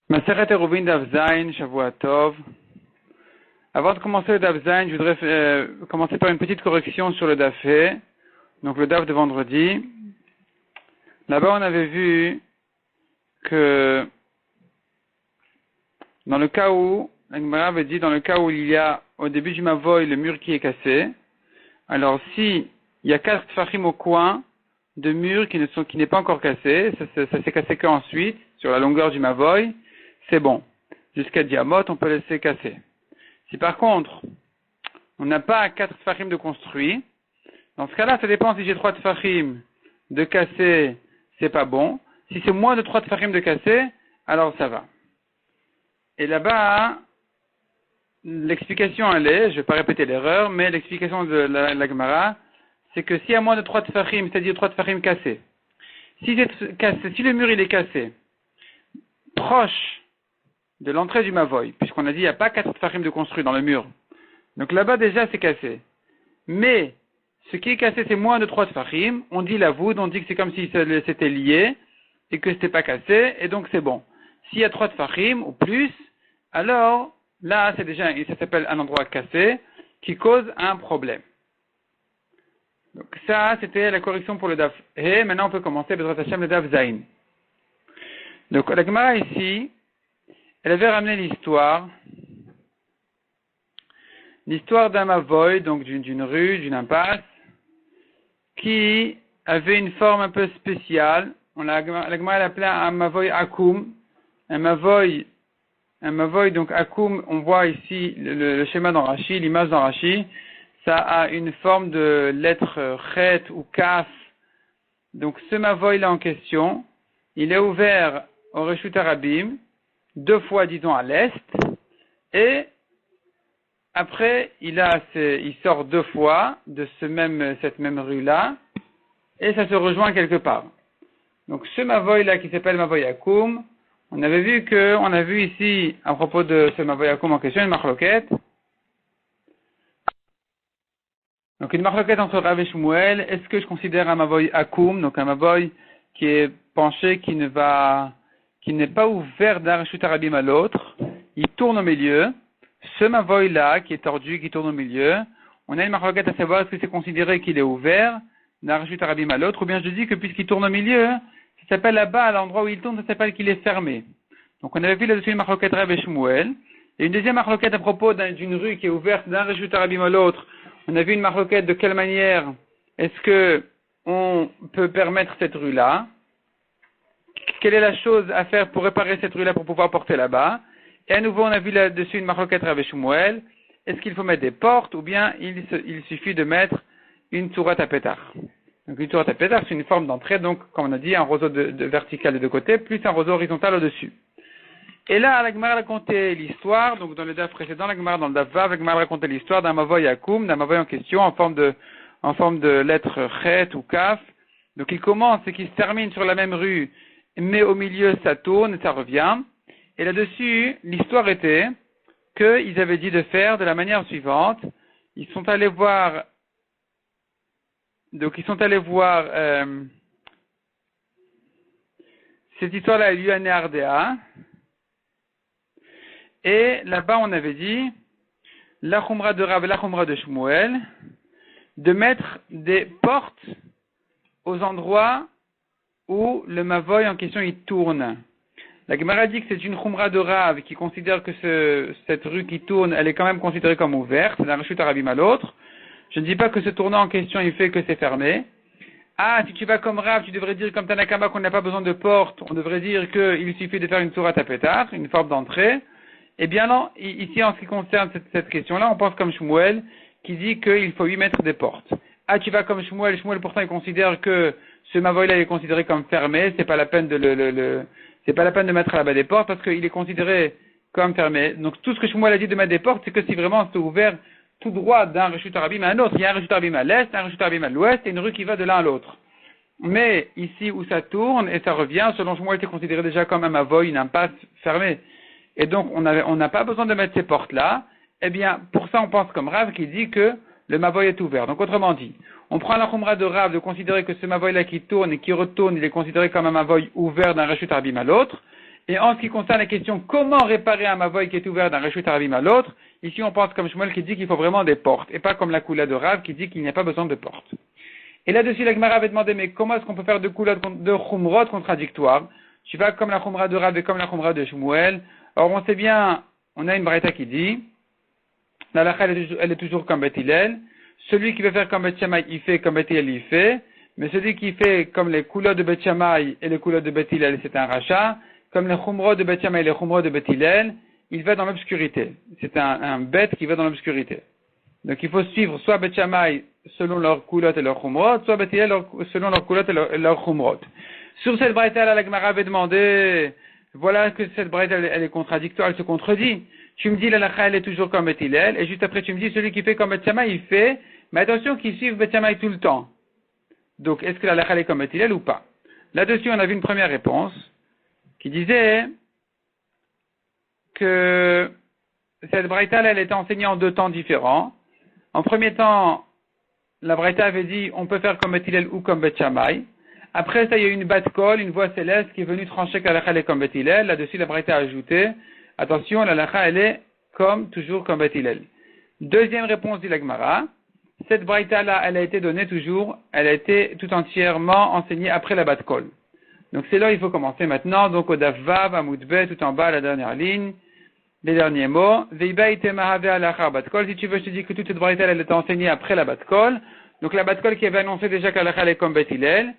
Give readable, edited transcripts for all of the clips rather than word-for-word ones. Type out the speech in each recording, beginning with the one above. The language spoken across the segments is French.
Maseret Eruvin Daf Zayin, Shavua Tov. Avant de commencer le Daf Zayin, je voudrais commencer par une petite correction sur le Daf He, donc le Daf de vendredi. Là-bas, on avait vu que dans le cas où, la Gemara avait dit, dans le cas où il y a au début du Mavoy le mur qui est cassé, alors si il y a 4 tfachim au coin de murs qui n'est pas encore cassé, ça s'est cassé qu'ensuite, sur la longueur du Mavoy, c'est bon. Jusqu'à Diamot, on peut laisser casser. Si par contre, on n'a pas 4 tfachim de construit, dans ce cas-là, ça dépend si j'ai 3 tfachim de casser, c'est pas bon. Si c'est moins de 3 tfachim de casser, alors ça va. Et là-bas, l'explication elle est, je vais pas répéter l'erreur, mais l'explication de la Gemara, c'est que s'il y a moins de 3 tfachim, c'est-à-dire 3 tfachim cassés, si le mur il est cassé, proche de l'entrée du Mavoy, puisqu'on a dit il n'y a pas 4 tfachim de construit dans le mur. Donc là-bas déjà c'est cassé. Mais ce qui est cassé c'est moins de 3 tfachim, on dit la voûte, on dit que c'est comme si c'était lié et que c'était pas cassé et donc c'est bon. S'il y a 3 tfachim ou plus, alors là c'est déjà, ça s'appelle un endroit cassé qui cause un problème. Donc ça c'était la correction pour le Daf He. Maintenant on peut commencer Bezrat Hashem le Daf Zayin. Donc la Gemara ici, elle avait ramené l'histoire d'un Mavoy, donc d'une rue, d'une impasse, qui avait une forme un peu spéciale. La Gemara l'appelait un Mavoy Akoum. Un Mavoy donc Akoum, on voit ici le schéma dans Rashi, l'image dans Rashi, ça a une forme de lettre Chet ou Kaf. Donc ce Mavoy là en question, il est ouvert au Reshut Arabim, 2 fois, disons, à l'est, et après, il sort 2 fois de cette même rue-là, et ça se rejoint quelque part. Donc, ce Mavoy-là, qui s'appelle Mavoy Akoum, on a vu ici, à propos de ce Mavoy Akoum en question, une marloquette. Donc, une marloquette entre Rav et Shmuel. Est-ce que je considère un Mavoy Akoum, donc un Mavoy qui est penché, qui n'est pas ouvert d'un Reshut Arabim à l'autre, il tourne au milieu. Ce Mavoy-là, qui est tordu, qui tourne au milieu, on a une marloquette à savoir est-ce que c'est considéré qu'il est ouvert d'un Reshut Arabim à l'autre, ou bien je dis que puisqu'il tourne au milieu, ça s'appelle là-bas, à l'endroit où il tourne, ça s'appelle qu'il est fermé. Donc on avait vu là-dessus une marloquette Rav et Shmuel, et une deuxième marloquette à propos d'une rue qui est ouverte d'un Reshut Arabim à l'autre. On a vu une marloquette de quelle manière est-ce que on peut permettre cette rue-là. Quelle est la chose à faire pour réparer cette rue-là pour pouvoir porter là-bas? Et à nouveau, on a vu là-dessus une marloquette Rav et Shmuel. Est-ce qu'il faut mettre des portes ou bien il suffit de mettre une sourate à pétard? Donc une sourate à pétard, c'est une forme d'entrée, donc comme on a dit, un roseau de vertical de 2 côtés, plus un roseau horizontal au-dessus. Et là, la Gemara racontait l'histoire, donc dans le daf précédent, la Gemara dans le daf Vav, la Gemara racontait l'histoire d'un Mavoy Akoum, d'un Mavoy en question, en forme de lettre Chet ou Kaf. Donc il commence et qu'il se termine sur la même rue, mais au milieu ça tourne et ça revient. Et là-dessus, l'histoire était qu'ils avaient dit de faire de la manière suivante. Ils sont allés voir cette histoire-là a eu lieu à Néardéa. Et là-bas, on avait dit la Khumra de Rav et la Khumra de Shmuel de mettre des portes aux endroits où le Mavoy en question il tourne. La Gemara dit que c'est une Khumra de Rav qui considère que cette rue qui tourne, elle est quand même considérée comme ouverte, d'un Reshut Arabim à l'autre. Je ne dis pas que ce tournant en question, il fait que c'est fermé. Ah, si tu vas comme Rav, tu devrais dire comme Tanakama qu'on n'a pas besoin de porte, on devrait dire qu'il suffit de faire une sourate à pétard, une forme d'entrée. Eh bien non, ici en ce qui concerne cette question-là, on pense comme Shmuel, qui dit qu'il faut y mettre des portes. Ah, tu vas comme Shmuel pourtant il considère que ce Mavoy-là est considéré comme fermé, c'est pas la peine de mettre là-bas des portes parce qu'il est considéré comme fermé. Donc tout ce que Shmuel a dit de mettre des portes, c'est que si vraiment c'est ouvert tout droit d'un Reshut Arabim à un autre, il y a un Reshut Arabim à l'est, un Reshut Arabim à l'ouest et une rue qui va de l'un à l'autre. Mais ici où ça tourne et ça revient, selon Shmuel, c'est considéré déjà comme un Mavoy, une impasse fermée. Et donc on n'a pas besoin de mettre ces portes-là. Eh bien, pour ça on pense comme Rav qui dit que le Mavoy est ouvert. Donc autrement dit, on prend la Khumra de Rav de considérer que ce Mavoy-là qui tourne et qui retourne, il est considéré comme un Mavoy ouvert d'un Reshut Arabim à l'autre. Et en ce qui concerne la question comment réparer un mavoy qui est ouvert d'un reshut harabim à l'autre, ici on pense comme Shmuel qui dit qu'il faut vraiment des portes, et pas comme la Kula de Rav qui dit qu'il n'y a pas besoin de portes. Et là-dessus, la Gemara avait demandé, mais comment est-ce qu'on peut faire de Khumrot contradictoires? Tu vas comme la Khumra de Rav et comme la Khumra de Shmuel. Or, on sait bien, on a une braïta qui dit, la lacha, elle est toujours comme Beth Hillel. Celui qui veut faire comme Beth Shammai, il fait comme Beth Hillel, il fait. Mais celui qui fait comme les couleurs de Beth Shammai et les couleurs de Beth Hillel, c'est un rachat. Comme les Khumrot de Beth Shammai et les Khumrot de Beth Hillel, il va dans l'obscurité. C'est un bête qui va dans l'obscurité. Donc il faut suivre soit Beth Shammai selon leur coulotte et leur Khumrot, soit Beth Hillel selon leur coulotte et leur Khumrot. Sur cette braïta, la Gemara avait demandé, voilà que cette braïta, elle est contradictoire, elle se contredit. Tu me dis, la lacha, elle est toujours comme Beth Hillel, et juste après tu me dis, celui qui fait comme Beth Shammai, il fait, mais attention qu'il suive Beth Shammai tout le temps. Donc, est-ce que la lacha, elle est comme Beth Hillel ou pas? Là-dessus, on a vu une première réponse, qui disait que cette braïta, elle était enseignée en deux temps différents. En premier temps, la braïta avait dit, on peut faire comme Beth Hillel ou comme Beth Shammai. Après ça, il y a eu une bat kol, une voix céleste qui est venue trancher que la lacha, elle est comme Beth Hillel. Là-dessus, la braïta a ajouté, attention, la lacha, elle est toujours comme Beth Hillel. Deuxième réponse dit la Gemara. Cette braïta-là, elle a été donnée toujours, elle a été tout entièrement enseignée après la bat kol. Donc c'est là il faut commencer maintenant. Donc au daf vav, amoudbe, tout en bas, la dernière ligne, les derniers mots. Veiba ite mahave alachar bat kol. Si tu veux, je te dis que toute cette braïta, elle est enseignée après la bat kol. Donc la bat kol qui avait annoncé déjà que la lacha, elle est comme Beth Hillel.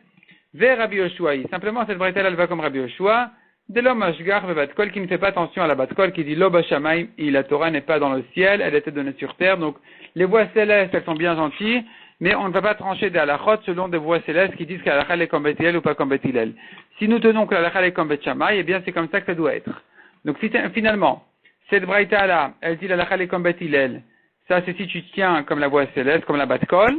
Vers Rabbi Yoshua. Simplement, cette braïta, elle va comme Rabbi Yoshua. De l'homme ashgar batkol qui ne fait pas attention à la batkol, qui dit l'oba shamaim, la Torah n'est pas dans le ciel, elle était donnée sur terre. Donc, les voix célestes, elles sont bien gentilles, mais on ne va pas trancher des halachot selon des voix célestes qui disent que la halakha est comme Beth Hillel ou pas comme Beth Hillel. Si nous tenons que la halakha est comme Beth Shammai, eh bien, c'est comme ça que ça doit être. Donc, finalement, cette braïta-là, elle dit la halakha est comme Beth Hillel. Ça, c'est si tu tiens comme la voix céleste, comme la batkol.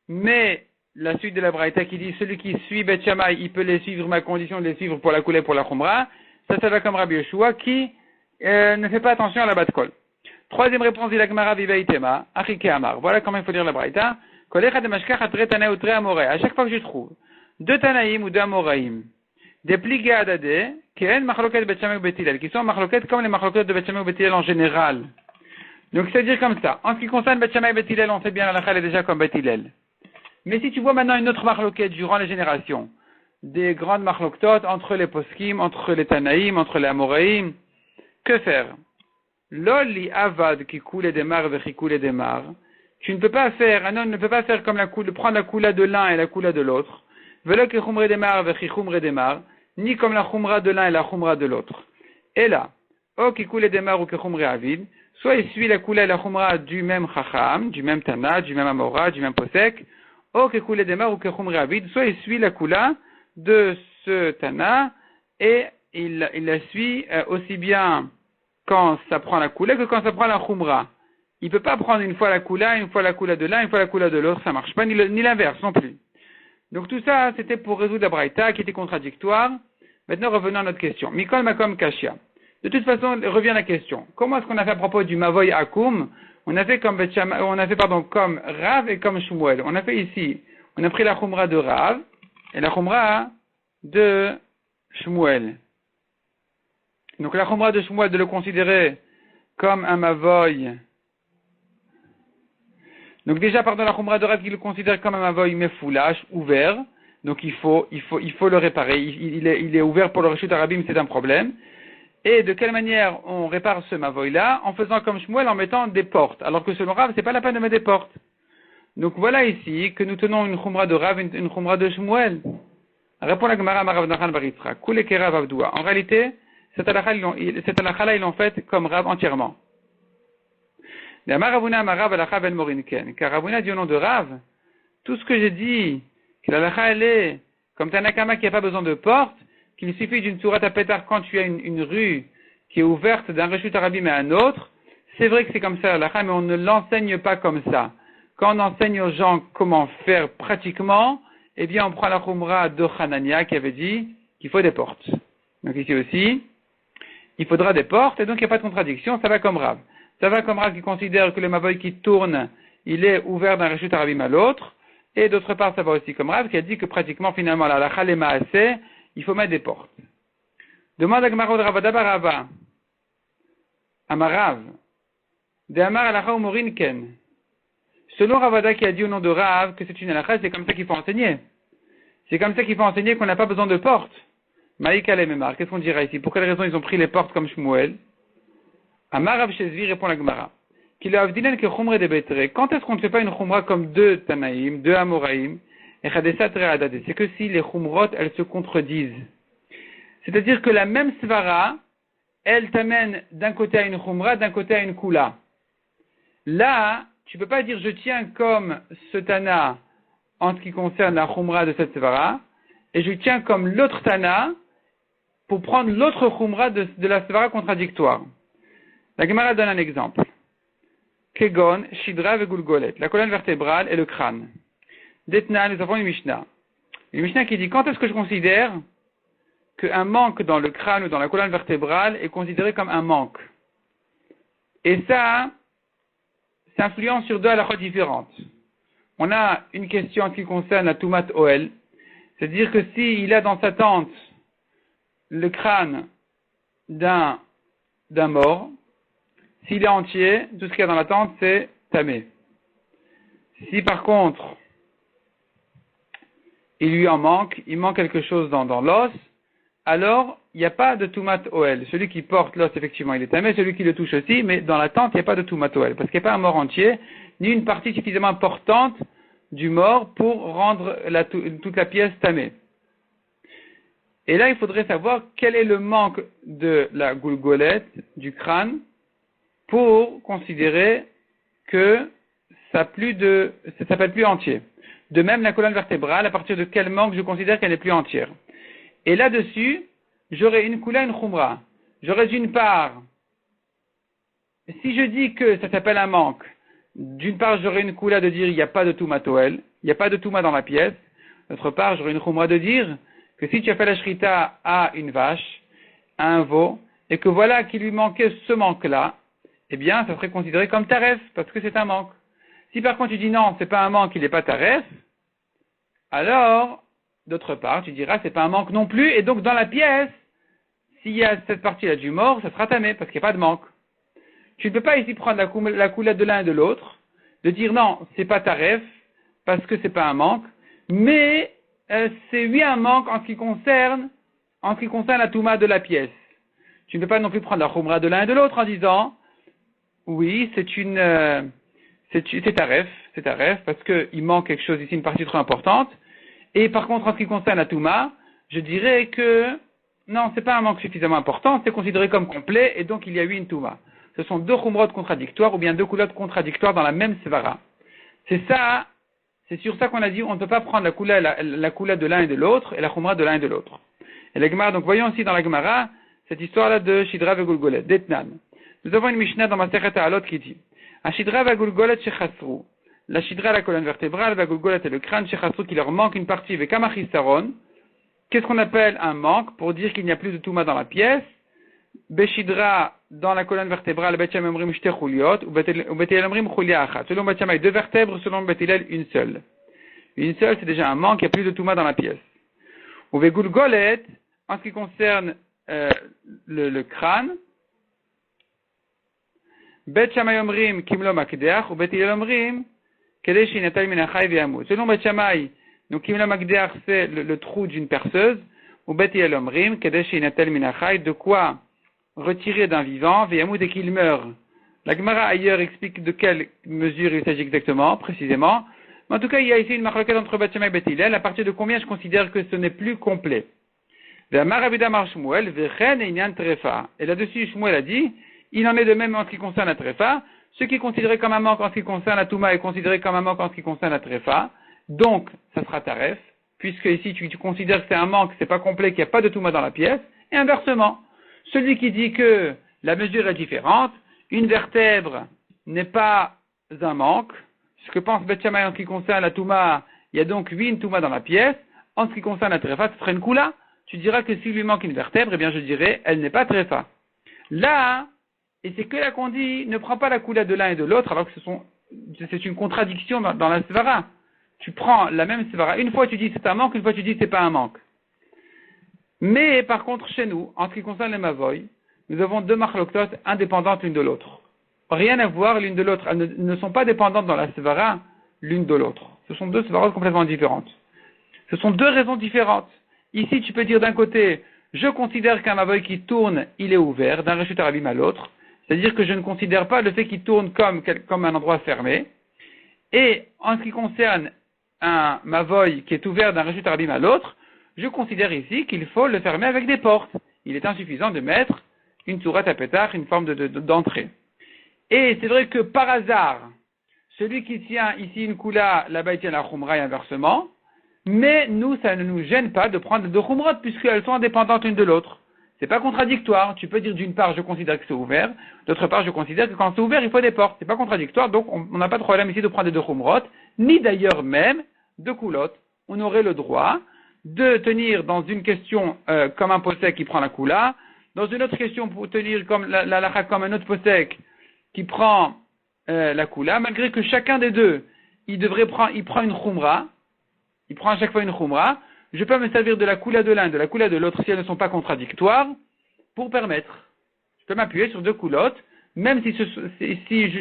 Mais, la suite de la braïta qui dit celui qui suit Beth Shammai, il peut les suivre, ma condition de les suivre pour la couler pour la khumra. Ça va comme Rabbi Yoshua qui ne fait pas attention à la bat kol. Troisième réponse dit la Gemara vivaitema, achike amar. Voilà comment il faut dire la braïta. Kolecha de mashkach atre tana ou tre amoré. À chaque fois que je trouve deux tanaïm ou deux amoraïm, des pligé adade, qui sont machloket Beth Shammai ou Beth Hillel, qui sont machloket comme les machloket de Beth Shammai ou Beth Hillel en général. Donc c'est à dire comme ça. En ce qui concerne Beth Shammai et Beth Hillel, on sait bien la lacha est déjà comme Beth Hillel. Mais si tu vois maintenant une autre marloquette durant les générations, des grandes marloquettes entre les poskim, entre les tanaïm, entre les amoraïm, que faire? Loli avad qui coule et démarre vers qui coule et démarre. Tu ne peux pas faire, un homme ne peut pas faire comme prendre la coula de l'un et la coula de l'autre. Velo qui chumre démarre vers qui chumre démarre, ni comme la chumra de l'un et la chumra de l'autre. Et là, o qui coule et démarre ou qui chumre avid, soit il suit la coula et la chumra du même chacham, du même tana, du même amora, du même posek, ou que coule démarre ou que khumri avid, soit il suit la coula de ce Tana et il la suit aussi bien quand ça prend la coula que quand ça prend la khumra. Il peut pas prendre une fois la coula de l'un, une fois la coula de l'autre, ça marche pas, ni l'inverse non plus. Donc tout ça, c'était pour résoudre la braïta qui était contradictoire. Maintenant, revenons à notre question. Mikol makom kashia. De toute façon, revient la question. Comment est-ce qu'on a fait à propos du mavoy akum? On a fait comme comme Rav et comme Shmuel. On a fait ici, on a pris la khumra de Rav et la khumra de Shmuel. Donc la khumra de Shmuel, de le considérer comme un mavoy. Donc déjà, la khumra de Rav, il le considère comme un mavoy mefoulash, ouvert. Donc il faut le réparer. Il est ouvert pour le reshut harabim, c'est un problème. Et de quelle manière on répare ce mavoy-là? En faisant comme Shmuel, en mettant des portes. Alors que selon Rav, c'est pas la peine de mettre des portes. Donc voilà ici que nous tenons une khumra de Rav, une khumra de Shmuel. Répond la Gemara Marav Nachan Baritra. Kule kera Avdoua. En réalité, cette halakha-là, ils l'ont faite comme Rav entièrement. Car Ravuna dit au nom de Rav, tout ce que j'ai dit, que la halakha, elle est comme Tanakama qui n'a pas besoin de porte, qu'il suffit d'une sourate à pétard quand tu as une rue qui est ouverte d'un reshut harabim à un autre, c'est vrai que c'est comme ça la halakha, mais on ne l'enseigne pas comme ça. Quand on enseigne aux gens comment faire pratiquement, eh bien on prend la khumra de Hanania qui avait dit qu'il faut des portes. Donc ici aussi, il faudra des portes, et donc il n'y a pas de contradiction, ça va comme Rav. Ça va comme Rav qui considère que le mavoy qui tourne, il est ouvert d'un reshut harabim à l'autre, et d'autre part ça va aussi comme Rav qui a dit que pratiquement finalement la halakha les maaseh, il faut mettre des portes. Demande à Gemara de Ravada Barava. Amarav. De Amar Alacha ou Morin Ken. Selon Ravada qui a dit au nom de Rav que c'est une halakha, c'est comme ça qu'il faut enseigner. C'est comme ça qu'il faut enseigner qu'on n'a pas besoin de porte. Maïk Alememar. Qu'est-ce qu'on dira ici? Pour quelle raison ils ont pris les portes comme Shmuel? Amar Rav Shezvi répond la Gemara. Qu'il a avdilen que Khumre de Betre. Quand est-ce qu'on ne fait pas une Khumra comme deux Tanaïm, deux Amoraïm, et Chadesat Re'adade? C'est que si les Khumrot, elles se contredisent. C'est-à-dire que la même Svara, elle t'amène d'un côté à une Khumra, d'un côté à une Kula. Là, tu peux pas dire je tiens comme ce Tana en ce qui concerne la Khumra de cette Svara, et je tiens comme l'autre Tana pour prendre l'autre Khumra de la Svara contradictoire. La Gemara donne un exemple. Kegon, Shidra ve Gulgolet, la colonne vertébrale et le crâne. Detna, nous avons une Mishnah. Une Mishnah qui dit quand est-ce que je considère qu'un manque dans le crâne ou dans la colonne vertébrale est considéré comme un manque. Et ça influence sur deux halachot différentes. On a une question en ce qui concerne la Tumat Oel, c'est-à-dire que s'il a dans sa tente le crâne d'un mort, s'il est entier, tout ce qu'il y a dans la tente, c'est tamé. Si par contre, il manque quelque chose dans l'os, alors il n'y a pas de Tumat Oel. Celui qui porte l'os, effectivement, il est tamé, celui qui le touche aussi, mais dans la tente, il n'y a pas de Tumat Oel, parce qu'il n'y a pas un mort entier, ni une partie suffisamment importante du mort pour rendre toute la pièce tamée. Et là, il faudrait savoir quel est le manque de la goulgolette, du crâne, pour considérer que ça s'appelle plus entier. De même, la colonne vertébrale, à partir de quel manque je considère qu'elle n'est plus entière. Et là-dessus, j'aurai une kula, une khumra. J'aurai d'une part, si je dis que ça s'appelle un manque, d'une part, j'aurai une kula de dire il n'y a pas de touma toel, il n'y a pas de touma dans la pièce. D'autre part, j'aurai une khumra de dire que si tu as fait la shrita à une vache, à un veau, et que voilà qu'il lui manquait ce manque-là, eh bien, ça serait considéré comme taref, parce que c'est un manque. Si par contre tu dis non, c'est pas un manque, il n'est pas taref, alors, d'autre part, tu diras c'est pas un manque non plus, et donc dans la pièce, s'il y a cette partie-là du mort, ça sera tamé, parce qu'il n'y a pas de manque. Tu ne peux pas ici prendre la coulade de l'un et de l'autre, de dire non, c'est pas taref, parce que c'est pas un manque, mais c'est oui un manque en ce qui concerne la touma de la pièce. Tu ne peux pas non plus prendre la khumra de l'un et de l'autre en disant oui, c'est taref, parce qu'il manque quelque chose ici, une partie trop importante. Et par contre, en ce qui concerne la Touma, je dirais que non, c'est pas un manque suffisamment important, c'est considéré comme complet, et donc il y a eu une Touma. Ce sont deux khumrot contradictoires, ou bien deux coulottes contradictoires dans la même svara. C'est sur ça qu'on a dit, on ne peut pas prendre la coula de l'un et de l'autre, et la khumra de l'un et de l'autre. Et la Gemara, donc voyons aussi dans la Gemara, cette histoire-là de Shidra vegulgolet, d'Etnan. Nous avons une Mishnah dans Masechet Ha'alot qui dit Ashidra vagulgolet shechasru. La Shidra, la colonne vertébrale, vagulgolet et le crâne shechasru qui leur manque une partie avec Kamachisaron. Qu'est-ce qu'on appelle un manque pour dire qu'il n'y a plus de Touma dans la pièce? Beshidra, dans la colonne vertébrale, Bet Shammai omrim shte chuliot, ou Bet Hillel omrim chulia achat. Selon Bet Shammai, deux vertèbres, selon Bet Hillel, une seule. Une seule, c'est déjà un manque, il n'y a plus de Touma dans la pièce. Ou vagulgolet, en ce qui concerne le crâne, Bet Shammai omrim kimlo makdeach, ou Bet Hillel omrim kedei sheinatal min hachai ve'yamut. Selon Bet Shammai, donc kimlo makdeach c'est le trou d'une perceuse, ou Bet Hillel omrim kedei sheinatal min hachai, de quoi retirer d'un vivant ve'yamut et qu'il meurt. La Gemara ailleurs explique de quelle mesure il s'agit exactement, précisément. Mais en tout cas, il y a ici une marloquette entre Bet Shammai et Bet Hillel, à partir de combien je considère que ce n'est plus complet. Et là-dessus, Shmuel a dit, il en est de même en ce qui concerne la tréfa. Ce qui est considéré comme un manque en ce qui concerne la touma est considéré comme un manque en ce qui concerne la tréfa. Donc, ça sera taref, puisque ici tu considères que c'est un manque, c'est pas complet, qu'il n'y a pas de touma dans la pièce. Et inversement, celui qui dit que la mesure est différente, une vertèbre n'est pas un manque. Ce que pense Bet Shammai en ce qui concerne la touma, il y a donc 8 touma dans la pièce. En ce qui concerne la tréfa, ce serait une koula. Tu diras que s'il lui manque une vertèbre, eh bien je dirais, elle n'est pas tréfa. Là, et c'est que là qu'on dit, ne prends pas la coula de l'un et de l'autre, alors que c'est une contradiction dans la svara. Tu prends la même svara. Une fois tu dis c'est un manque, une fois tu dis c'est pas un manque. Mais par contre, chez nous, en ce qui concerne les mavoy, nous avons deux machloktot indépendantes l'une de l'autre. Rien à voir l'une de l'autre. Elles ne sont pas dépendantes dans la svara l'une de l'autre. Ce sont deux svarot complètement différentes. Ce sont deux raisons différentes. Ici, tu peux dire d'un côté, je considère qu'un mavoy qui tourne, il est ouvert, d'un reshut harabim à l'autre. C'est-à-dire que je ne considère pas le fait qu'il tourne comme un endroit fermé. Et en ce qui concerne un mavoy qui est ouvert d'un reshut harabim à l'autre, je considère ici qu'il faut le fermer avec des portes. Il est insuffisant de mettre une sourate à pétard, une forme d'entrée. Et c'est vrai que par hasard, celui qui tient ici une koula, là-bas il tient la khumra et inversement, mais nous, ça ne nous gêne pas de prendre les deux khumrot puisqu'elles sont indépendantes l'une de l'autre. C'est pas contradictoire. Tu peux dire d'une part, je considère que c'est ouvert, d'autre part, je considère que quand c'est ouvert, il faut des portes. C'est pas contradictoire, donc on n'a pas de problème ici de prendre les deux khumrot, ni d'ailleurs même deux koulottes. On aurait le droit de tenir dans une question comme un posek qui prend la koula, dans une autre question pour tenir comme la comme un autre posek qui prend la koula, malgré que chacun des deux, il prend une khumra, il prend à chaque fois une khumra, je peux me servir de la koula de l'un, de la koula de l'autre, si elles ne sont pas contradictoires, pour permettre. Je peux m'appuyer sur deux koulottes, même si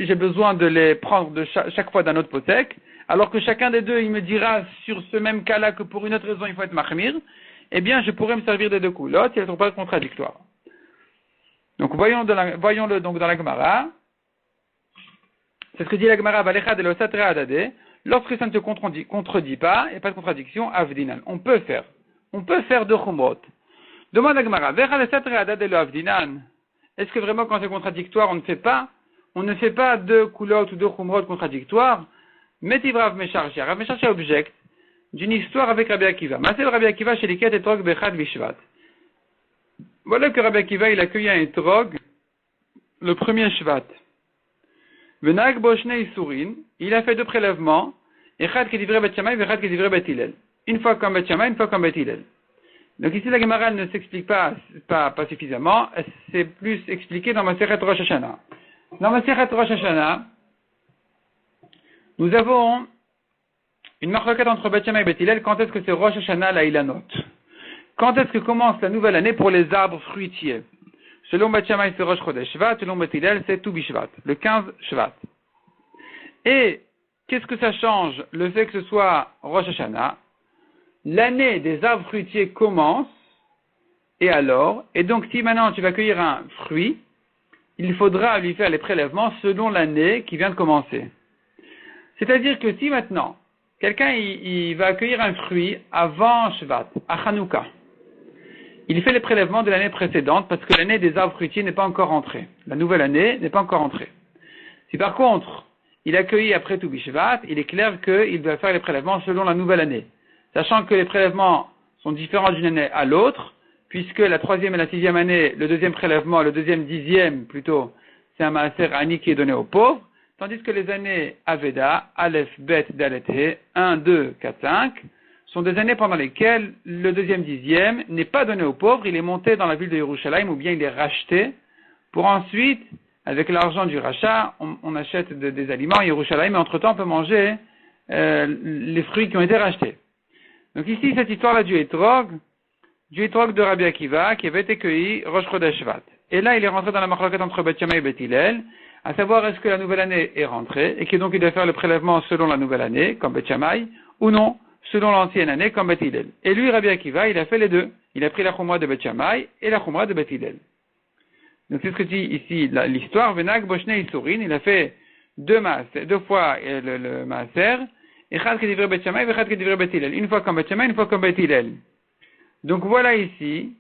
j'ai besoin de les prendre de chaque fois d'un autre posek, alors que chacun des deux, il me dira sur ce même cas-là que pour une autre raison, il faut être mahmir, eh bien, je pourrais me servir des deux koulottes si elles ne sont pas contradictoires. Donc, voyons-le donc dans la Gemara. C'est ce que dit la Gemara, lorsque ça ne te contredit pas, il n'y a pas de contradiction, avdinan. On peut faire deux chumrot. Demande la Gemara, est-ce que vraiment quand c'est contradictoire, on ne fait pas deux coulottes ou deux chumrot contradictoires? Metivrav Mesharshia. Rav Mesharshia objecte d'une histoire avec Rabbi Akiva. Masel Rabbi Akiva chez Liket Etrog Bechad Bishvat. Voilà que Rabbi Akiva, il accueille un Etrog le premier Shvat. Venag Boshne Isurin, il a fait deux prélèvements, Echad Kedivre Bet Shammai, Echad Kedivre Bet Hillel. Une fois comme Bet Shammai, une fois comme Bet Hillel. Donc ici, la Gemara ne s'explique pas suffisamment, c'est plus expliqué dans Masechet Rosh Hashanah. Dans Masechet Rosh Hashanah, nous avons une marloquette entre Bet Shammai et Bet Hillel. Quand est-ce que c'est Rosh Hashanah la Ilanot? Quand est-ce que commence la nouvelle année pour les arbres fruitiers? Selon Bet Shammai, c'est Rosh Chodesh Shvat, selon Bet Hillel, c'est Tu Bishvat, le 15 Shvat. Et qu'est-ce que ça change, le fait que ce soit Rosh Hashanah? L'année des arbres fruitiers commence, et alors? Et donc, si maintenant tu vas cueillir un fruit, il faudra lui faire les prélèvements selon l'année qui vient de commencer. C'est-à-dire que si maintenant, quelqu'un il va accueillir un fruit avant Shvat, à Hanouka, il fait les prélèvements de l'année précédente parce que l'année des arbres fruitiers n'est pas encore entrée. La nouvelle année n'est pas encore entrée. Si par contre, il accueille après Tu Bishvat, il est clair qu'il doit faire les prélèvements selon la nouvelle année. Sachant que les prélèvements sont différents d'une année à l'autre, puisque la troisième et la sixième année, le deuxième prélèvement, le deuxième dixième plutôt, c'est un maaser ani qui est donné aux pauvres, tandis que les années Aveda, Aleph, Bet, Dalet, He, 1, 2, 4, 5, sont des années pendant lesquelles le deuxième dixième n'est pas donné aux pauvres, il est monté dans la ville de Yerushalayim ou bien il est racheté pour ensuite, avec l'argent du rachat, on achète des aliments à Yerushalayim, mais entre-temps on peut manger les fruits qui ont été rachetés. Donc ici, cette histoire-là du Etrog de Rabbi Akiva, qui avait été cueilli Rosh Chodesh Shvat. Et là, il est rentré dans la marloquette entre Bet Shammai et Bet Hillel, à savoir est-ce que la nouvelle année est rentrée, et que donc il doit faire le prélèvement selon la nouvelle année, comme Bet Shammai, ou non, selon l'ancienne année, comme Bet Hillel. Et lui, Rabbi Akiva, il a fait les deux. Il a pris la Khumra de Bet Shammai et la Khumra de Bet Hillel. Donc c'est ce que dit ici l'histoire, Venag Boshne Isurin, il a fait deux fois le Maaser, Echad Kedivre Bet Shammai, Echad Kedivre Bet Hillel. Une fois comme Bet Shammai, une fois comme Bet Hillel. Donc voilà ici,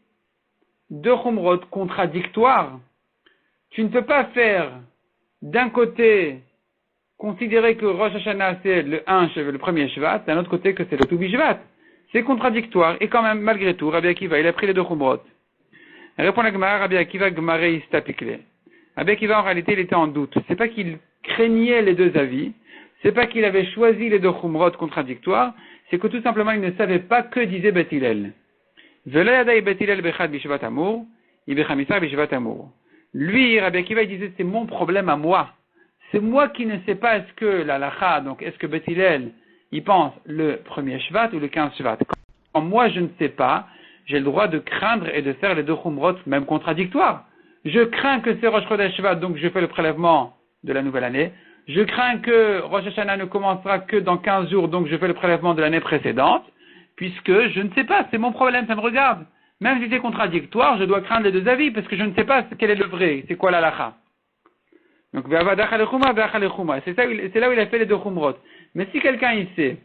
deux Khumrot contradictoires. Tu ne peux pas faire d'un côté considérer que Rosh Hashanah c'est le premier Shvat, d'un autre côté que c'est le Tu Bishvat. C'est contradictoire. Et quand même, malgré tout, Rabbi Akiva, il a pris les deux Khumrot. Répond la Gemara, Rabbi Akiva Gmaré Istapikle. Rabbi Akiva, en réalité, il était en doute. C'est pas qu'il craignait les deux avis, c'est pas qu'il avait choisi les deux Khumrot contradictoires, c'est que tout simplement, il ne savait pas que disait Bet Hillel. Velayadai Bet Hillel Bechad Bishvat Amour, Ibechamisa Bishvat Amour. Lui, Rabbi Akiva, il disait, c'est mon problème à moi. C'est moi qui ne sais pas est-ce que la lacha, donc est-ce que Bet Hillel, il pense le premier Shvat ou le 15 Shvat. Quand moi je ne sais pas, j'ai le droit de craindre et de faire les deux chumrot, même contradictoires. Je crains que c'est Rosh Chodesh Shvat, donc je fais le prélèvement de la nouvelle année. Je crains que Rosh Hashanah ne commencera que dans 15 jours, donc je fais le prélèvement de l'année précédente, puisque je ne sais pas, c'est mon problème, ça me regarde. Même si c'est contradictoire, je dois craindre les deux avis, parce que je ne sais pas quel est le vrai, c'est quoi l'alacha. Donc, c'est là où il a fait les deux chumrot. Mais si quelqu'un il sait,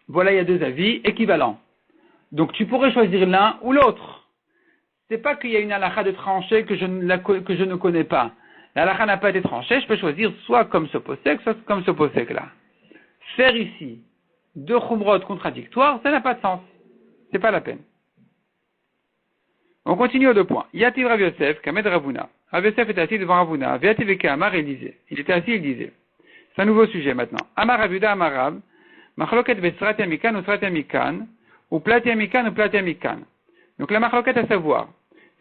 voilà, il y a deux avis équivalents. Donc, tu pourrais choisir l'un ou l'autre. C'est pas qu'il y a une halakha de tranchée que je ne connais pas. La halakha n'a pas été tranchée, je peux choisir soit comme ce posek, soit comme ce posek là. Faire ici deux chumrot contradictoires, ça n'a pas de sens. C'est pas la peine. On continue aux deux points. Yativ Rav Yosef, Kamed Ravuna. Rav Yosef était assis devant Ravuna. Ve'ativ Veke Amar, il disait. Il était assis, il disait. C'est un nouveau sujet maintenant. Amar Ravuda Amar Rav, Machloket Besrat Yamikan ou Srat Yamikan, ou Plat Yamikan ou Plat Yamikan. Donc la machloket à savoir,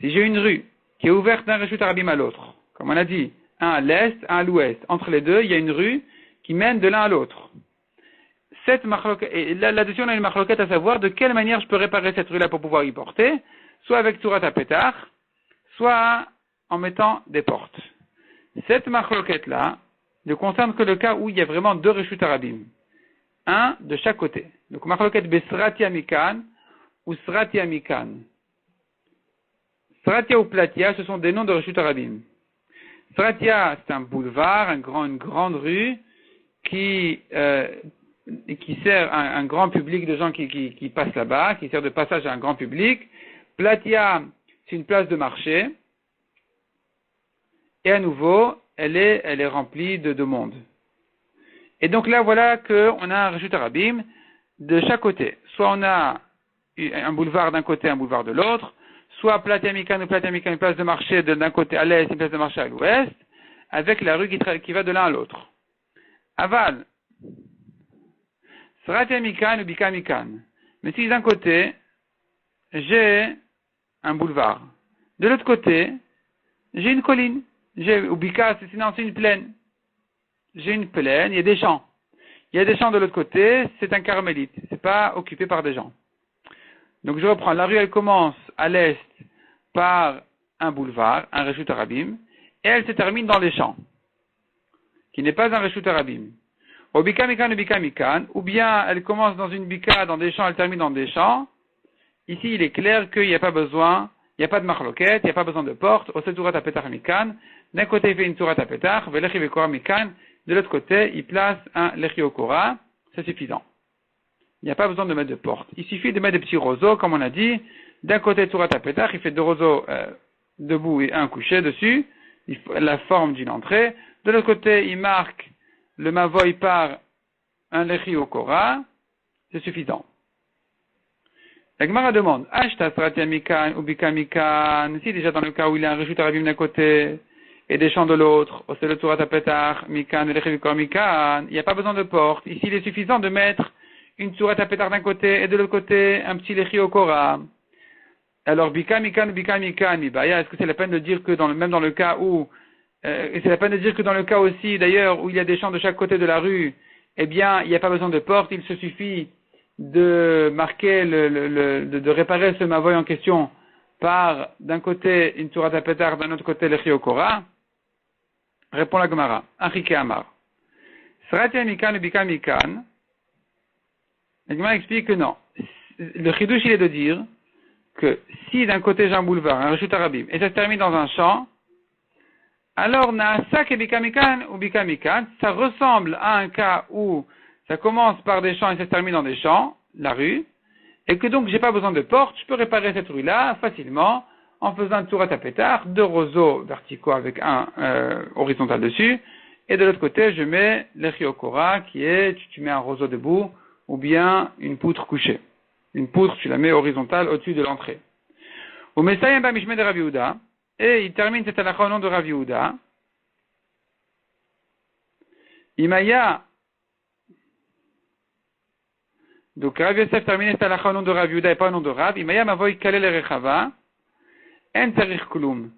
si j'ai une rue qui est ouverte d'un Reshut Arabim à l'autre, comme on a dit, un à l'est, un à l'ouest, entre les deux, il y a une rue qui mène de l'un à l'autre. Cette machloket, et là-dessus on a une machloket à savoir de quelle manière je peux réparer cette rue-là pour pouvoir y porter, soit avec Tzurat HaPetach, soit en mettant des portes. Cette machloket-là ne concerne que le cas où il y a vraiment deux Reshut Arabim, un de chaque côté. Donc machloket Besrat Yamikan ou Srat Yamikan. Sratia ou Platia, ce sont des noms de Reshut Arabim. Sratia, c'est un boulevard, une grande rue qui sert un grand public de gens qui passent là-bas, qui sert de passage à un grand public. Platia, c'est une place de marché. Et à nouveau, elle est remplie de monde. Et donc là, voilà qu'on a un Reshut Arabim de chaque côté. Soit on a un boulevard d'un côté, un boulevard de l'autre, soit Platia Mikan ou Platia Mikan, une place de marché d'un côté à l'est, une place de marché à l'ouest, avec la rue qui va de l'un à l'autre. Aval, Sratia Mikan ou Bika Mikan. Mais si d'un côté, j'ai un boulevard, de l'autre côté, j'ai une colline. Ou Bika, c'est une plaine. J'ai une plaine, il y a des champs. Il y a des champs de l'autre côté, c'est un carmélite. C'est pas occupé par des gens. Donc je reprends, la rue elle commence à l'est par un boulevard, un Reshut Arabim, et elle se termine dans les champs, qui n'est pas un Reshut Arabim. Au Bika Mikan ou Bika Mikan, ou bien elle commence dans une Bika, dans des champs, elle termine dans des champs. Ici il est clair qu'il n'y a pas besoin, il n'y a pas de machloket, il n'y a pas besoin de porte, au Tzurat HaPetach Mikan, d'un côté il fait une Tzurat HaPetach, Velechi Vekora Mikan, de l'autre côté il place un Lechi Okora, c'est suffisant. Il n'y a pas besoin de mettre de porte. Il suffit de mettre des petits roseaux, comme on a dit. D'un côté, Tzurat HaPetach, il fait deux roseaux debout et un couché dessus, la forme d'une entrée. De l'autre côté, il marque le mavoy par un lechi au Korah. C'est suffisant. La Gemara demande, Ashta Sratia Mikan ou Bika Mikan, si déjà dans le cas où il y a un Reshut Arabim d'un côté et des champs de l'autre, c'est le Tzurat HaPetach, Mikan, Lechi Vekor Mikan, il n'y a pas besoin de porte. Ici, il est suffisant de mettre une Tzurat HaPetach d'un côté et de l'autre côté un petit Lechi au Korah. Alors, Bika Mikan, Bika Mikan, Mibaya, est-ce que c'est la peine de dire que même dans le cas où, et c'est la peine de dire que dans le cas aussi, d'ailleurs, où il y a des champs de chaque côté de la rue, eh bien, il n'y a pas besoin de porte, il se suffit de marquer de réparer ce mavoy en question par, d'un côté, une Tzurat HaPetach, d'un autre côté, Lechi au Korah. Répond la Gemara. Achike Amar. Sratia Mikan, Bika Mikan. La Gemara explique que non. Le chidouche, il est de dire que si d'un côté j'ai un boulevard, un Reshut Arabim, et ça se termine dans un champ, alors Naasak et Bika Mikan ou Bika Mikan, ça ressemble à un cas où ça commence par des champs et ça se termine dans des champs, la rue, et que donc j'ai pas besoin de porte, je peux réparer cette rue-là facilement en faisant un Tzurat HaPetach, deux roseaux verticaux avec un horizontal dessus, et de l'autre côté je mets l'Echi Okora qui est, tu mets un roseau debout, ou bien une poutre couchée. Une poutre, tu la mets horizontale au-dessus de l'entrée. Au Messayim Bamishme de Rav Yehuda, et il termine cette halakha au nom de Rav Yehuda. Imaya, donc Rav Yosef termine cette halakha au nom de Rav Yehuda et pas au nom de Rav. Imaya mavoy kalel rechava, en tarich klum.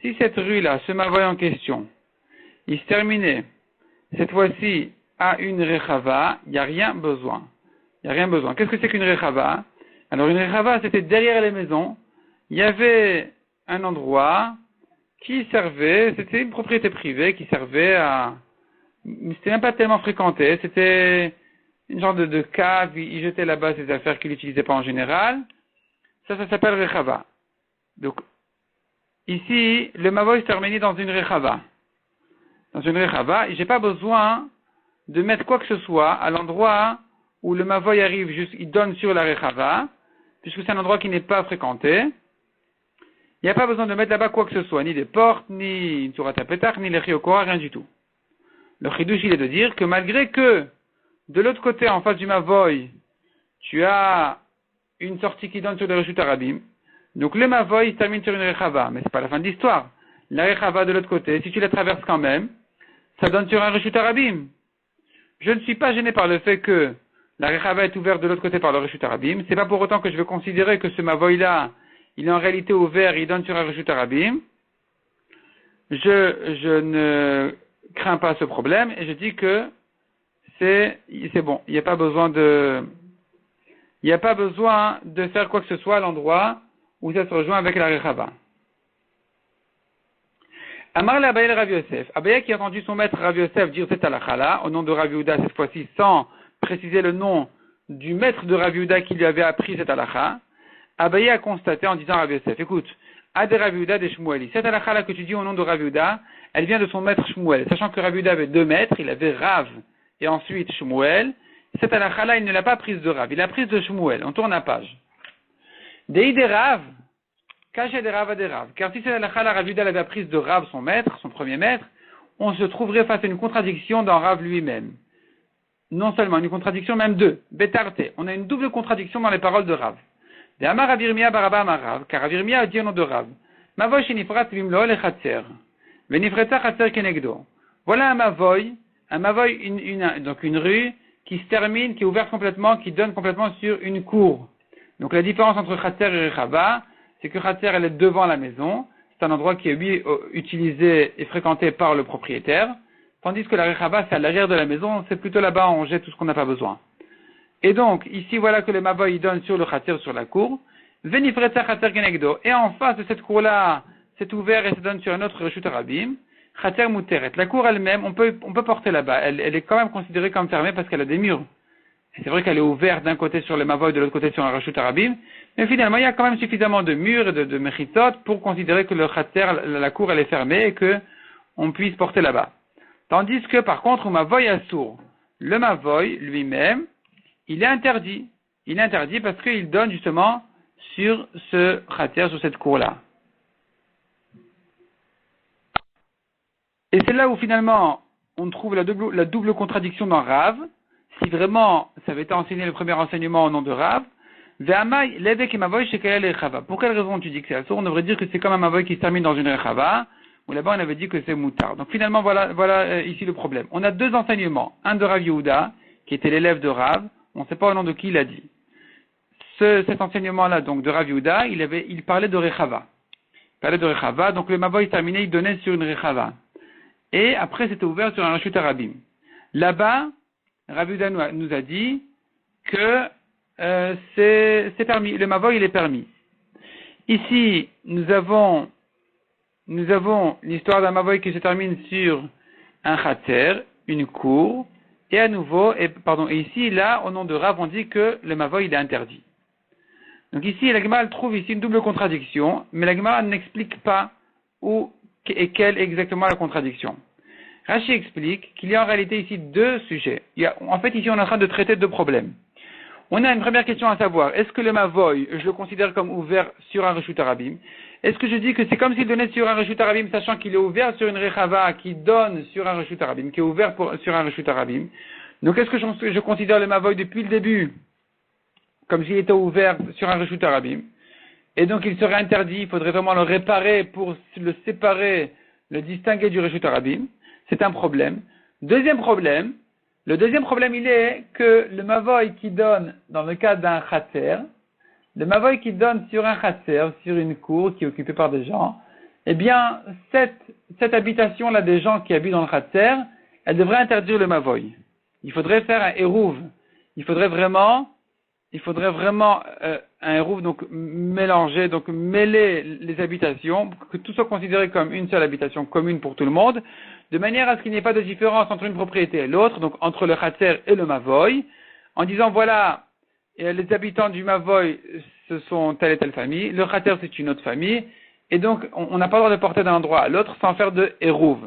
Si cette rue-là, ce mavoy en question, il se terminait, cette fois-ci, à une rechava, il n'y a rien besoin. Il n'y a rien besoin. Qu'est-ce que c'est qu'une rechava? Alors une rechava, c'était derrière les maisons. Il y avait un endroit qui servait, c'était une propriété privée qui servait à... C'était même pas tellement fréquenté, c'était une genre de cave, il jetait là-bas ses affaires qu'il n'utilisait pas en général. Ça s'appelle rechava. Donc, ici, le mavoy se termine dans une rechava. Dans une rechava, et j'ai pas besoin de mettre quoi que ce soit à l'endroit où le mavoy arrive, juste, il donne sur la rechava, puisque c'est un endroit qui n'est pas fréquenté. Il n'y a pas besoin de mettre là-bas quoi que ce soit, ni des portes, ni une sourate à pétach, ni les chiokora, rien du tout. Le chidouche, il est de dire que malgré que, de l'autre côté, en face du mavoy, tu as une sortie qui donne sur le reshut arabim, donc le mavoy se termine sur une rechava, mais c'est pas la fin de l'histoire. La rechava de l'autre côté, si tu la traverses quand même, ça donne sur un reshut arabim. Je ne suis pas gêné par le fait que la rechava est ouverte de l'autre côté par le reshut arabim. C'est pas pour autant que je vais considérer que ce mavoy-là, il est en réalité ouvert, il donne sur un reshut arabim. Je ne crains pas ce problème et je dis que c'est bon. Il n'y a pas besoin de faire quoi que ce soit à l'endroit où ça se rejoint avec la rechava. Amar la Abaye Rav Yosef. Abaye qui a entendu son maître Rav Yosef dire cette halakha-là, au nom de Rav Yehuda cette fois-ci, sans préciser le nom du maître de Rav Yehuda qui lui avait appris cette halakha. Abaye a constaté en disant à Rav Yosef, écoute, Ad Rav Yehuda de Shmueli. Cette halakha-là que tu dis au nom de Rav Yehuda, elle vient de son maître Shmuel. Sachant que Rav Yehuda avait deux maîtres, il avait Rav et ensuite Shmuel. Cette halakha-là, il ne l'a pas prise de Rav, il l'a prise de Shmuel. On tourne la page. Deïde Rav, Caché des Rav à des Rav. Car si c'est la Rav Yehuda l'avait apprise de Rav, son maître, son premier maître, on se trouverait face à une contradiction dans Rav lui-même. Non seulement une contradiction, même deux. Betarte. On a une double contradiction dans les paroles de Rav. De Amar Rav Yirmiyah baraba Amar Rav, car Rav Yirmiyah a dit au nom de Rav. Mavoy shenifrat bimlo le chatzer. Venifreta chatzer kenegdo. Voilà un mavoy, donc une rue qui se termine, qui est ouverte complètement, qui donne complètement sur une cour. Donc la différence entre chatzer et rechava, c'est que Khatser, elle est devant la maison. C'est un endroit qui est, lui, utilisé et fréquenté par le propriétaire. Tandis que la Rechava, c'est à l'arrière de la maison. C'est plutôt là-bas, on jette tout ce qu'on n'a pas besoin. Et donc, ici, voilà que le Mavoy, il donne sur le Khatser, sur la cour. Venifretza Khatser Genegdo. Et en face de cette cour-là, c'est ouvert et ça donne sur un autre Reshut Arabim. Khatser Muteret. La cour elle-même, on peut porter là-bas. Elle est quand même considérée comme fermée parce qu'elle a des murs. Et c'est vrai qu'elle est ouverte d'un côté sur le Mavoy, de l'autre côté sur un Reshut Arabim. Mais finalement, il y a quand même suffisamment de murs et de mechitot pour considérer que le khatser, la cour, elle est fermée et que on puisse porter là-bas. Tandis que, par contre, au mavoy assour, le mavoy lui-même, il est interdit. Il est interdit parce qu'il donne justement sur ce khatser, sur cette cour-là. Et c'est là où finalement, on trouve la double contradiction dans Rav. Si vraiment, ça avait été enseigné le premier enseignement au nom de Rav, Ve'amai, l'évêque et mavoy chez Kayal et Rechava. Pour quelle raison tu dis que c'est assour? On devrait dire que c'est comme un mavoy qui se termine dans une Rechava, où là-bas on avait dit que c'est moutard. Donc finalement, voilà ici le problème. On a deux enseignements. Un de Rav Yehuda, qui était l'élève de Rav, on ne sait pas au nom de qui il a dit. Cet enseignement-là, donc, de Rav Yehuda, il parlait de Rechava. Il parlait de Rechava, donc le mavoy terminé, il donnait sur une Rechava. Et après, c'était ouvert sur un Reshut Arabim. Là-bas, Rav Yehuda nous a dit que c'est permis, le mavoy il est permis. Ici, nous avons l'histoire d'un mavoy qui se termine sur un khatser, une cour, et à nouveau, et ici, là, au nom de Rav, on dit que le mavoy il est interdit. Donc ici, la Gemara trouve ici une double contradiction, mais la Gemara n'explique pas où et quelle est exactement la contradiction. Rashi explique qu'il y a en réalité ici deux sujets. En fait, ici, on est en train de traiter deux problèmes. On a une première question à savoir. Est-ce que le mavoy, je le considère comme ouvert sur un reshut arabim? Est-ce que je dis que c'est comme s'il donnait sur un reshut arabim, sachant qu'il est ouvert sur une rechava qui donne sur un reshut arabim, qui est ouvert sur un reshut arabim? Donc est-ce que je considère le mavoy depuis le début comme s'il était ouvert sur un reshut arabim? Et donc il serait interdit, il faudrait vraiment le réparer pour le séparer, le distinguer du reshut arabim. C'est un problème. Le deuxième problème, il est que le mavoy qui donne, dans le cas d'un khatser, le mavoy qui donne sur un khatser, sur une cour qui est occupée par des gens, eh bien, cette habitation-là des gens qui habitent dans le khatser, elle devrait interdire le mavoy. Il faudrait faire un hérouv. Il faudrait vraiment il faudrait vraiment un Hérouv, donc mélanger, donc mêler les habitations, que tout soit considéré comme une seule habitation commune pour tout le monde, de manière à ce qu'il n'y ait pas de différence entre une propriété et l'autre, donc entre le Khatser et le Mavoy, en disant voilà, les habitants du Mavoy, ce sont telle et telle famille, le Khatser c'est une autre famille, et donc on n'a pas le droit de porter d'un endroit à l'autre sans faire de Hérouv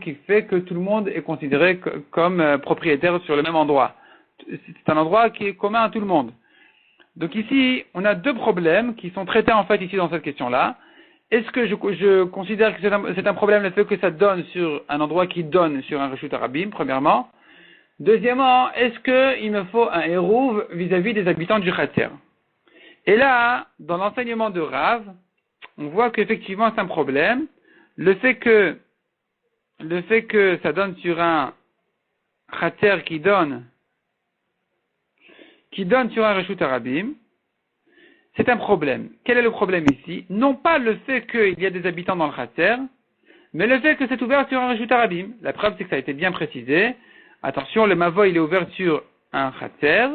qui fait que tout le monde est considéré comme propriétaire sur le même endroit. C'est un endroit qui est commun à tout le monde. Donc ici, on a deux problèmes qui sont traités en fait ici dans cette question-là. Est-ce que je considère que c'est un problème le fait que ça donne sur un endroit qui donne sur un Reshut Arabim, premièrement. Deuxièmement, est-ce qu'il me faut un Hérouv vis-à-vis des habitants du Khatser? Et là, dans l'enseignement de Rav, on voit qu'effectivement c'est un problème. Le fait que ça donne sur un Khatser qui donne sur un Reshut Arabim, c'est un problème. Quel est le problème ici? Non pas le fait qu'il y a des habitants dans le Khatser, mais le fait que c'est ouvert sur un Reshut Arabim. La preuve, c'est que ça a été bien précisé. Attention, le Mavoy, il est ouvert sur un Khatser,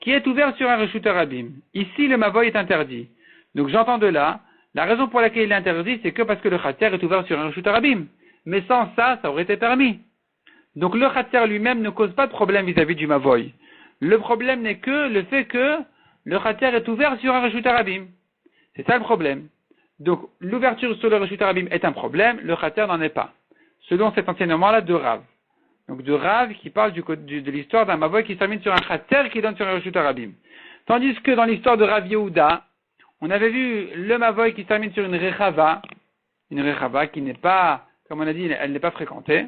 qui est ouvert sur un Reshut Arabim. Ici, le Mavoy est interdit. Donc j'entends de là, la raison pour laquelle il est interdit, c'est que parce que le Khatser est ouvert sur un Reshut Arabim. Mais sans ça, ça aurait été permis. Donc le Khatser lui-même ne cause pas de problème vis-à-vis du Mavoy. Le problème n'est que le fait que le Khatser est ouvert sur un Reshut Arabim. C'est ça le problème. Donc l'ouverture sur le Reshut Arabim est un problème, le Khatser n'en est pas. Selon cet enseignement-là de Rav. Donc de Rav qui parle de l'histoire d'un Mavoy qui se termine sur un Khatser qui donne sur un Reshut Arabim. Tandis que dans l'histoire de Rav Yehuda, on avait vu le Mavoy qui se termine sur une Rechava qui n'est pas, comme on a dit, elle n'est pas fréquentée.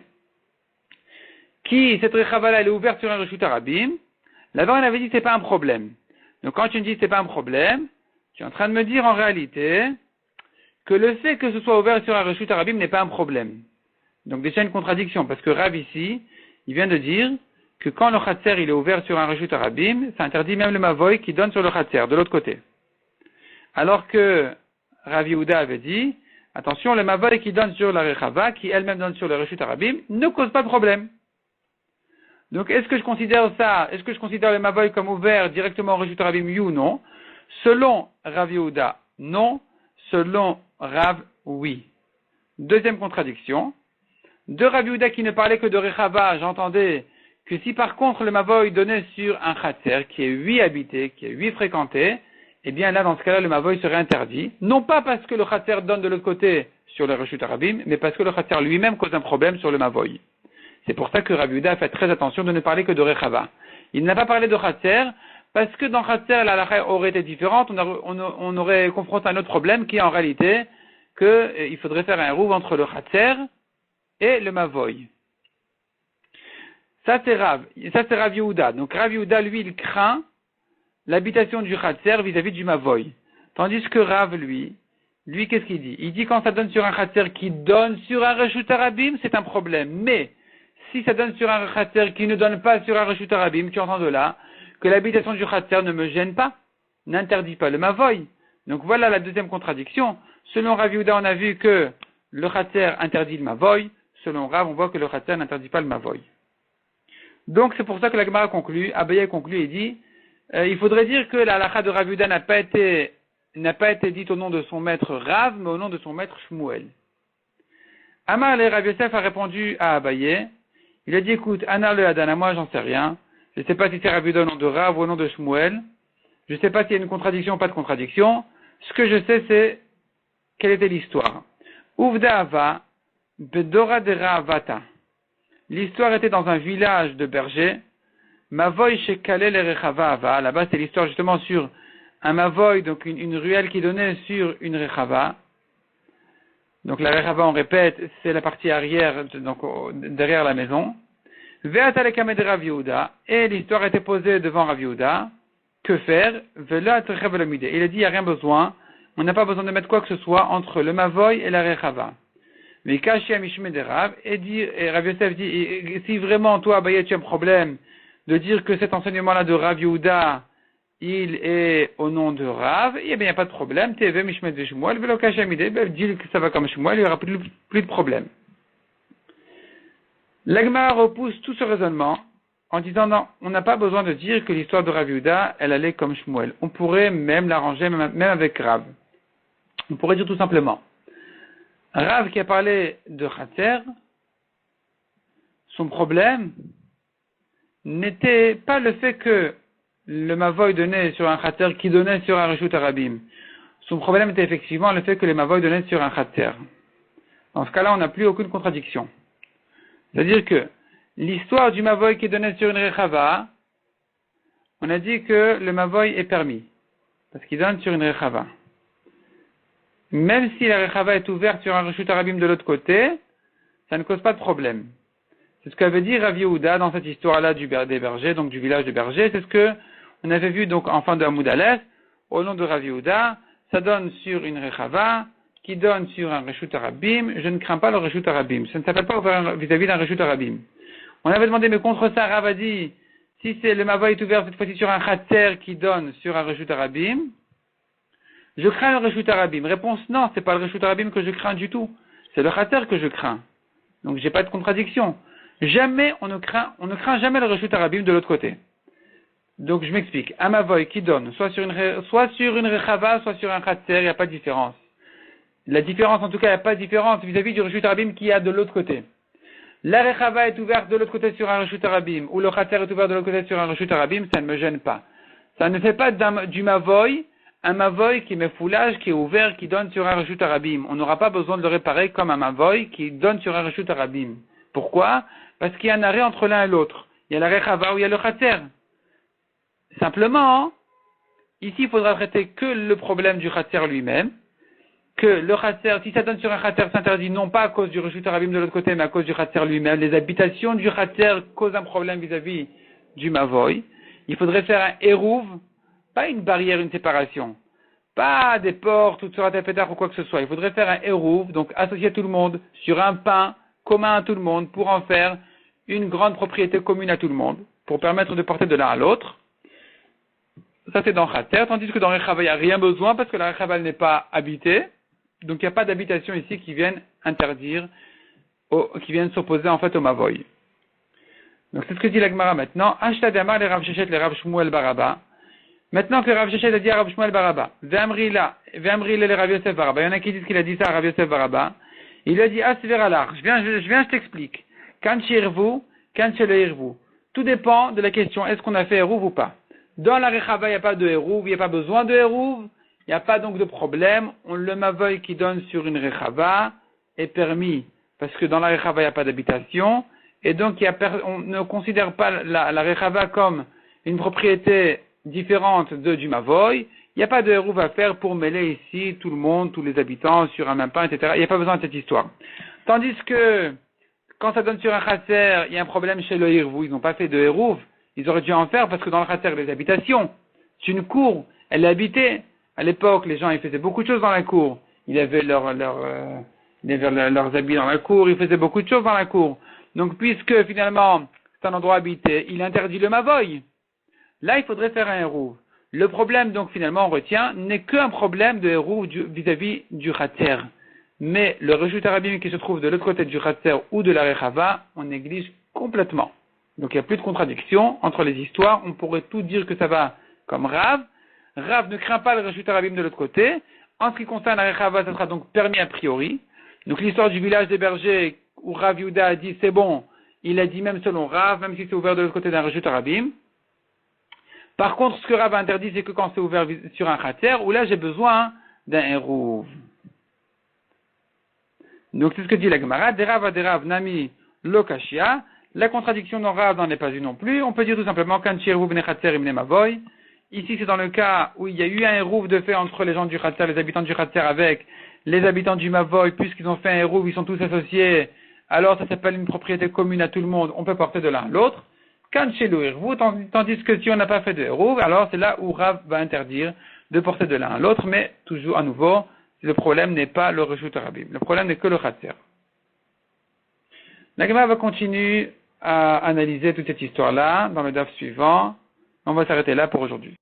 Cette Rechava-là, elle est ouverte sur un Reshut Arabim. Là-bas, on avait dit c'est pas un problème. Donc quand tu me dis c'est pas un problème, tu es en train de me dire en réalité que le fait que ce soit ouvert sur un Reshut Arabim n'est pas un problème. Donc déjà une contradiction, parce que Rav ici, il vient de dire que quand le Khatser il est ouvert sur un Reshut Arabim, ça interdit même le Mavoy qui donne sur le Khatser, de l'autre côté. Alors que Rav Yehuda avait dit, attention, le Mavoy qui donne sur la Rechava, qui elle-même donne sur le Reshut Arabim, ne cause pas de problème. Donc, est-ce que je considère le Mavoy comme ouvert directement au Reshut Arabim, oui ou non? Selon Rav Yehuda, non. Selon Rav, oui. Deuxième contradiction. De Rav Yehuda qui ne parlait que de Rechava, j'entendais que si par contre le Mavoy donnait sur un Khatser qui est 8 habité, qui est 8 fréquenté, eh bien là, dans ce cas-là, le Mavoy serait interdit. Non pas parce que le Khatser donne de l'autre côté sur le Reshut Arabim, mais parce que le Khatser lui-même cause un problème sur le Mavoy. C'est pour ça que Rav Yehuda a fait très attention de ne parler que de Rechava. Il n'a pas parlé de Khatser, parce que dans Khatser, la halakha aurait été différente, on aurait confronté un autre problème qui est en réalité qu'il faudrait faire un Hérouv entre le Khatser et le Mavoy. Ça c'est Rav Yehuda. Donc Rav Yehuda, lui, il craint l'habitation du Khatser vis-à-vis du Mavoy. Tandis que Rav, lui, qu'est-ce qu'il dit? Il dit quand ça donne sur un Khatser qui donne sur un Reshut Arabim, c'est un problème. Mais si ça donne sur un Khatser qui ne donne pas sur un Reshut Arabim, tu entends de là que l'habitation du Khatser ne me gêne pas, n'interdit pas le Mavoy. Donc voilà la deuxième contradiction. Selon Rav Yehuda, on a vu que le Khatser interdit le Mavoy. Selon Rav, on voit que le Khatser n'interdit pas le Mavoy. Donc c'est pour ça que la Gemara conclut, Abaye conclut et dit, il faudrait dire que la halakha de Rav Yehuda n'a pas été dite au nom de son maître Rav, mais au nom de son maître Shmuel. Amar le Rav Yosef a répondu à Abaye. Il a dit, écoute, Anar le Hadana, moi j'en sais rien. Je ne sais pas si c'est Rav Yehuda au nom de Rav ou au nom de Shmuel. Je ne sais pas s'il y a une contradiction ou pas de contradiction. Ce que je sais, c'est quelle était l'histoire. Uvda Ava, Bedora de Ravata. L'histoire était dans un village de bergers. Mavoy chez Kalel et Rechava Ava. Là-bas, c'est l'histoire justement sur un Mavoy, donc une ruelle qui donnait sur une Rechava. Donc la Rechava, on répète, c'est la partie arrière, donc derrière la maison. Ve'ata le Kamed Rav Yehuda. Et l'histoire était posée devant Rav Yehuda. Que faire? Vela Trecha Velomide. Il a dit, il n'y a rien besoin. On n'a pas besoin de mettre quoi que ce soit entre le Mavoy et la Rechava. Mais Kashi Amishme de Rav, et Rav Yosef dit, si vraiment toi, Abaye, tu as un problème de dire que cet enseignement-là de Rav Yehuda, il est au nom de Rav, eh bien, il n'y a pas de problème. Teve Mishme de Shmuel, Velo Kashi Amide, dis que ça va comme Shmuel, il n'y aura plus de problème. L'Agma repousse tout ce raisonnement en disant non, on n'a pas besoin de dire que l'histoire de Rav Yehuda, elle allait comme Shmuel. On pourrait même l'arranger, même avec Rav. On pourrait dire tout simplement, Rav qui a parlé de Khater, son problème n'était pas le fait que le Mavoy donnait sur un Khater qui donnait sur un Reshut Arabim. Son problème était effectivement le fait que les Mavoy donnaient sur un Khater. Dans ce cas-là, on n'a plus aucune contradiction. C'est-à-dire que l'histoire du Mavoy qui donnait sur une Rechava, on a dit que le Mavoy est permis, parce qu'il donne sur une Rechava. Même si la Rechava est ouverte sur un Reshut Arabim de l'autre côté, ça ne cause pas de problème. C'est ce qu'avait dit Rav Yehuda dans cette histoire-là des bergers, donc du village de bergers. C'est ce que on avait vu donc en fin de Hamoud Aleph, au nom de Rav Yehuda, ça donne sur une Rechava, qui donne sur un Reshut Arabim, je ne crains pas le Reshut Arabim. Ça ne s'appelle pas ouvert vis-à-vis d'un Reshut Arabim. On avait demandé, mais contre ça, Rav a dit, si c'est le Mavoy est ouvert cette fois-ci sur un Khater qui donne sur un Reshut Arabim, je crains le Reshut Arabim. Réponse, non, c'est pas le Reshut Arabim que je crains du tout. C'est le Khater que je crains. Donc j'ai pas de contradiction. Jamais, on ne craint jamais le Reshut Arabim de l'autre côté. Donc je m'explique. Un Mavoy qui donne, soit sur une Rechava, soit sur un Khater, il n'y a pas de différence. La différence, en tout cas, il n'y a pas de différence vis-à-vis du Reshut Arabim qu'il y a de l'autre côté. La Rechava est ouverte de l'autre côté sur un Reshut Arabim, ou le Khater est ouvert de l'autre côté sur un Reshut Arabim, ça ne me gêne pas. Ça ne fait pas du Mavoy, un Mavoy qui met foulage, qui est ouvert, qui donne sur un Reshut Arabim. On n'aura pas besoin de le réparer comme un Mavoy qui donne sur un Reshut Arabim. Pourquoi? Parce qu'il y a un arrêt entre l'un et l'autre. Il y a la Rechava ou il y a le Khater. Simplement, ici, il faudra traiter que le problème du Khater lui-même, que le Khater, si ça donne sur un Khater, s'interdit non pas à cause du Reshut Arabim de l'autre côté, mais à cause du Khater lui-même. Les habitations du Khater causent un problème vis-à-vis du Mavoy. Il faudrait faire un Hérouv, pas une barrière, une séparation, pas des portes ou sur un tapetard ou quoi que ce soit. Il faudrait faire un Hérouv, donc associer tout le monde sur un pain commun à tout le monde pour en faire une grande propriété commune à tout le monde, pour permettre de porter de l'un à l'autre. Ça c'est dans Khater, tandis que dans Rechava, il n'y a rien besoin parce que la Rechava n'est pas habitée. Donc il n'y a pas d'habitation ici qui viennent interdire, qui viennent s'opposer en fait au Mavoy. Donc c'est ce que dit la Gemara maintenant. Ashtadama le Rav Sheshet le Rav Shmuel Baraba. Maintenant que Rav Sheshet a dit à Rav Shmuel Baraba, Ve'amri le Rav Yosef Baraba. Il y en a qui disent qu'il a dit ça à Rav Yosef Baraba. Il a dit Asveralach. Je viens, je t'explique. Kan shirvu, kan sheleirvu. Tout dépend de la question, est-ce qu'on a fait Hérouv ou pas. Dans la Rechava, il n'y a pas de Hérouv, il n'y a pas besoin de Hérouv. Il n'y a pas donc de problème. Le Mavoy qui donne sur une Rechava est permis parce que dans la Rechava, il n'y a pas d'habitation. Et donc, on ne considère pas la Rechava comme une propriété différente du Mavoy. Il n'y a pas de Hérouv à faire pour mêler ici tout le monde, tous les habitants sur un même pain, etc. Il n'y a pas besoin de cette histoire. Tandis que quand ça donne sur un Khater, il y a un problème chez le Hérouv. Ils n'ont pas fait de Hérouv. Ils auraient dû en faire parce que dans le Khater, il y a des habitations. C'est une cour. Elle est habitée. À l'époque, les gens, ils faisaient beaucoup de choses dans la cour. Ils avaient leurs habits dans la cour, ils faisaient beaucoup de choses dans la cour. Donc, puisque finalement, c'est un endroit habité, il interdit le Mavoy. Là, il faudrait faire un Hérouv. Le problème, donc, finalement, on retient, n'est qu'un problème de Hérouv vis-à-vis du Khater. Mais le Reshut Arabim qui se trouve de l'autre côté du Khater ou de la Rechava, on néglige complètement. Donc, il n'y a plus de contradiction entre les histoires. On pourrait tout dire que ça va comme Rav. Rav ne craint pas le Reshut Arabim de l'autre côté. En ce qui concerne la Rechava, ça sera donc permis a priori. Donc l'histoire du village des bergers où Rav Yehuda a dit c'est bon, il a dit même selon Rav, même si c'est ouvert de l'autre côté d'un Reshut Arabim. Par contre, ce que Rav a interdit, c'est que quand c'est ouvert sur un Khater, où là j'ai besoin d'un Hérouv. Donc c'est ce que dit la Gemara, Derav Nami Lokashia. La contradiction dans Rav n'en est pas une non plus. On peut dire tout simplement Kan Shirvu b'nei Khater imne Mavoy. Ici, c'est dans le cas où il y a eu un Hérouv de fait entre les gens du Khater, les habitants du Khater avec les habitants du Mavoy, puisqu'ils ont fait un Hérouv, ils sont tous associés, alors ça s'appelle une propriété commune à tout le monde, on peut porter de l'un à l'autre. Quand chez le Hérouv, tandis que si on n'a pas fait de Hérouv, alors c'est là où Rav va interdire de porter de l'un à l'autre, mais toujours à nouveau, le problème n'est pas le Reshut Arabim, le problème n'est que le Khater. La Gemara va continuer à analyser toute cette histoire-là dans le daf suivant. On va s'arrêter là pour aujourd'hui.